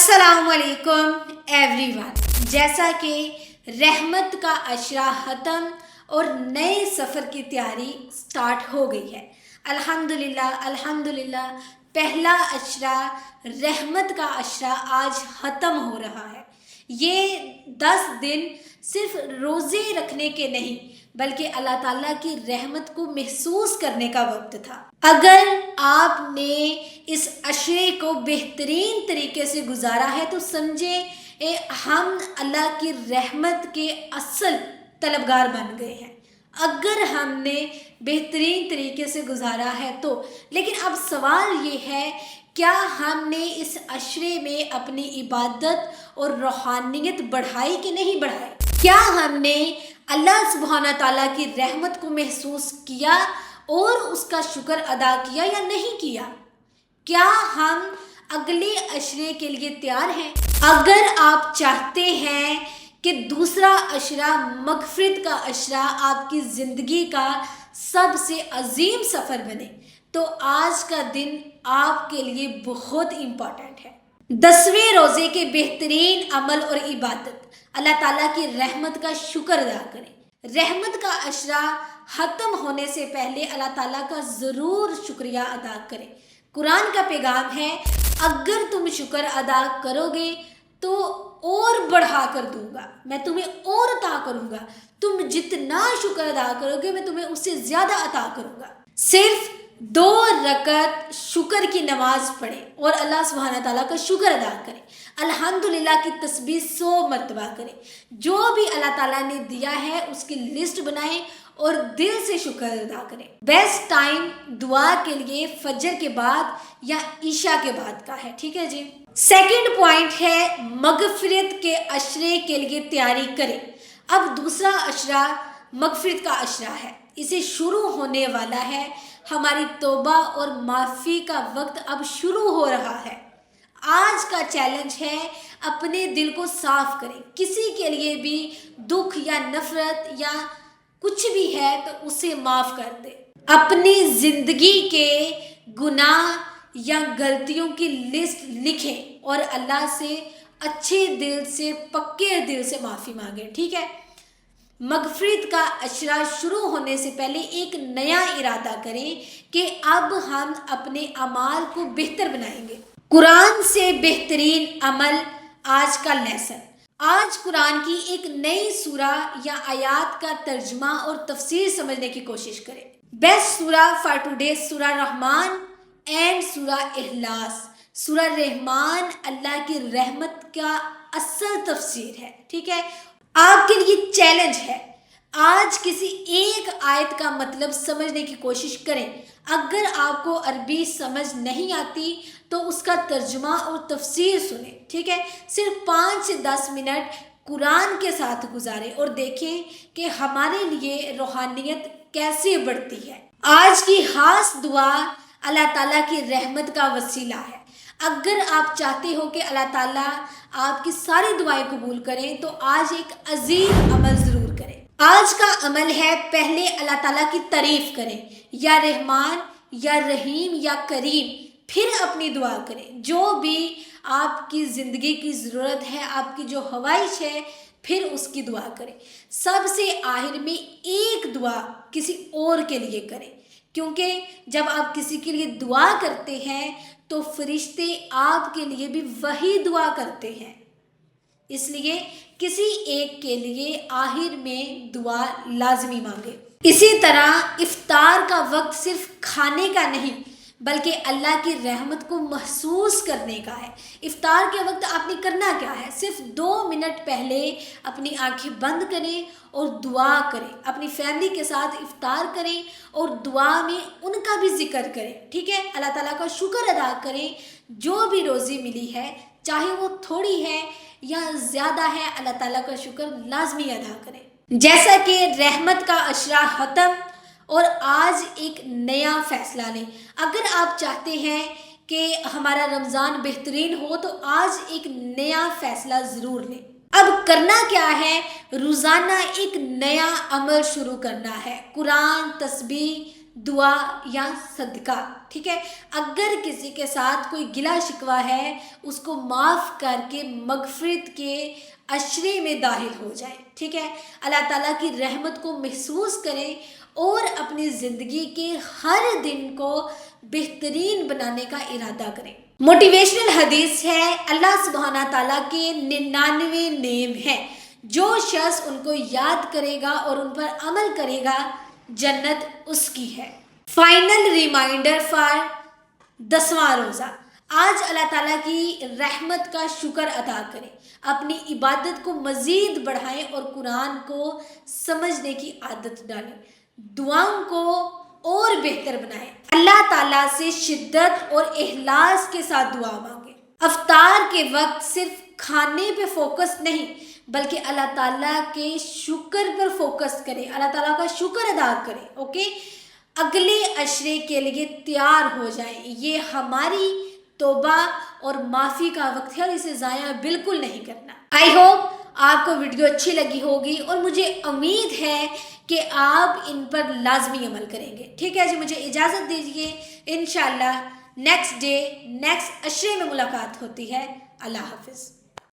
अस्सलाम वालेकुम एवरीवन। जैसा कि रहमत का अशरा ख़त्म और नए सफ़र की तैयारी स्टार्ट हो गई है। अल्हम्दुलिल्लाह अल्हम्दुलिल्लाह, पहला अशरा रहमत का अशरा आज ख़त्म हो रहा है। ये 10 दिन सिर्फ रोज़े रखने के नहीं बल्कि अल्लाह ताला की रहमत को महसूस करने का वक्त था। अगर आपने इस अशरे को बेहतरीन तरीके से गुजारा है तो समझे हम अल्लाह की रहमत के असल तलबगार बन गए हैं। अगर हमने बेहतरीन तरीके से गुजारा है तो। लेकिन अब सवाल ये है, क्या हमने इस अशरे में अपनी इबादत और रूहानियत बढ़ाई कि नहीं बढ़ाई? क्या हमने अल्लाह सुब्हाना ताला की रहमत को महसूस किया और उसका शुक्र अदा किया या नहीं किया? क्या हम अगले अशरे के लिए तैयार हैं? अगर आप चाहते हैं कि दूसरा अशरा मगफिरत का अशरा आपकी ज़िंदगी का सबसे अजीम सफ़र बने तो आज का दिन आपके लिए बहुत इम्पॉर्टेंट है। 10वें रोज़े के बेहतरीन अमल और इबादत, अल्लाह ताला की रहमत का शुक्र अदा करें। रहमत का अशरा ख़त्म होने से पहले अल्लाह ताला का ज़रूर शुक्रिया अदा करें। कुरान का पैगाम है, अगर तुम शुक्र अदा करोगे तो और बढ़ा कर दूंगा, मैं तुम्हें और अता करूंगा। तुम जितना शुक्र अदा करोगे मैं तुम्हें उससे ज़्यादा अता करूंगा। सिर्फ 2 रकत शुक्र की नमाज पढ़ें और अल्लाह सुब्हाना ताला का शुक्र अदा करें। अल्हम्दुलिल्लाह की तस्बीह 100 मरतबा करें। जो भी अल्लाह ताला ने दिया है उसकी लिस्ट बनाएं और दिल से शुक्र अदा करें। बेस्ट टाइम दुआ के लिए फजर के बाद या ईशा के बाद का है, ठीक है जी। सेकंड पॉइंट है, मगफिरत के अशरे के लिए तैयारी करें। अब दूसरा अशरा मगफिरत का अशरा है, इसे शुरू होने वाला है। हमारी तौबा और माफ़ी का वक्त अब शुरू हो रहा है। आज का चैलेंज है, अपने दिल को साफ करें। किसी के लिए भी दुख या नफरत या कुछ भी है तो उसे माफ़ कर दे। अपनी ज़िंदगी के गुनाह या गलतियों की लिस्ट लिखें और अल्लाह से अच्छे दिल से, पक्के दिल से माफ़ी मांगें, ठीक है। मगफिरत का अशरा शुरू होने से पहले एक नया इरादा करें कि अब हम अपने अमाल को बेहतर बनाएंगे। कुरान से बेहतरीन अमल, आज का लेसन। आज कुरान की एक नई सूरा या आयात का तर्जुमा और तफसीर समझने की कोशिश करें। बेस्ट सूरा फॉर टुडे सूरा रहमान एंड सूरा इखलास। सूरा रहमान अल्लाह की रहमत का असल तफसीर है, ठीक है। आपके लिए चैलेंज है, आज किसी एक आयत का मतलब समझने की कोशिश करें। अगर आपको अरबी समझ नहीं आती तो उसका तर्जुमा और तफसीर सुने, ठीक है। सिर्फ 5 से 10 मिनट कुरान के साथ गुजारें और देखें कि हमारे लिए रूहानियत कैसे बढ़ती है। आज की खास दुआ अल्लाह ताला की रहमत का वसीला है। अगर आप चाहते हो कि अल्लाह ताला आपकी सारी दुआएं कबूल करें तो आज एक अजीम अमल ज़रूर करें। आज का अमल है, पहले अल्लाह ताला की तारीफ़ करें, या रहमान या रहीम या करीम, फिर अपनी दुआ करें। जो भी आपकी ज़िंदगी की ज़रूरत है, आपकी जो ख्वाहिश है, फिर उसकी दुआ करें। सबसे आखिर में एक दुआ किसी और के लिए करें, क्योंकि जब आप किसी के लिए दुआ करते हैं तो फरिश्ते आपके लिए भी वही दुआ करते हैं। इसलिए किसी एक के लिए आखिर में दुआ लाजमी मांगे। इसी तरह इफ्तार का वक्त सिर्फ खाने का नहीं बल्कि अल्लाह की रहमत को महसूस करने का है। इफ्तार के वक्त आपने करना क्या है, सिर्फ 2 मिनट पहले अपनी आंखें बंद करें और दुआ करें। अपनी फैमिली के साथ इफ्तार करें और दुआ में उनका भी जिक्र करें, ठीक है। अल्लाह ताला का शुक्र अदा करें, जो भी रोज़ी मिली है, चाहे वो थोड़ी है या ज़्यादा है, अल्लाह ताला का शुक्र लाजमी अदा करें। जैसा कि रहमत का अशरा ख़त्म और आज एक नया फ़ैसला लें। अगर आप चाहते हैं कि हमारा रमज़ान बेहतरीन हो तो आज एक नया फ़ैसला ज़रूर लें। अब करना क्या है, रोज़ाना एक नया अमल शुरू करना है। कुरान, तस्बीह, دعا یا صدقہ، ٹھیک ہے؟ اگر کسی کے ساتھ کوئی گلا شکوہ ہے اس کو معاف کر کے مغفرت کے عشرے میں داخل ہو جائیں، ٹھیک ہے؟ اللہ تعالیٰ کی رحمت کو محسوس کریں اور اپنی زندگی کے ہر دن کو بہترین بنانے کا ارادہ کریں۔ موٹیویشنل حدیث ہے، اللہ سبحانہ تعالیٰ کے 99 نیم ہیں، جو شخص ان کو یاد کرے گا اور ان پر عمل کرے گا جنت اس کی ہے۔ فائنل ریمائنڈر فار 10واں روزہ، آج اللہ تعالیٰ کی رحمت کا شکر ادا کریں، اپنی عبادت کو مزید بڑھائیں اور قرآن کو سمجھنے کی عادت ڈالیں، دعاؤں کو اور بہتر بنائیں، اللہ تعالیٰ سے شدت اور اخلاص کے ساتھ دعا مانگیں۔ افطار کے وقت صرف کھانے پہ فوکس نہیں بلکہ اللہ تعالیٰ کے شکر پر فوکس کریں، اللہ تعالیٰ کا شکر ادا کریں، اوکے؟ اگلے عشرے کے لیے تیار ہو جائیں، یہ ہماری توبہ اور معافی کا وقت ہے اور اسے ضائع بالکل نہیں کرنا۔ آئی ہوپ آپ کو ویڈیو اچھی لگی ہوگی اور مجھے امید ہے کہ آپ ان پر لازمی عمل کریں گے، ٹھیک ہے جی؟ مجھے اجازت دیجیے، انشاءاللہ نیکسٹ ڈے نیکسٹ عشرے میں ملاقات ہوتی ہے۔ اللہ حافظ۔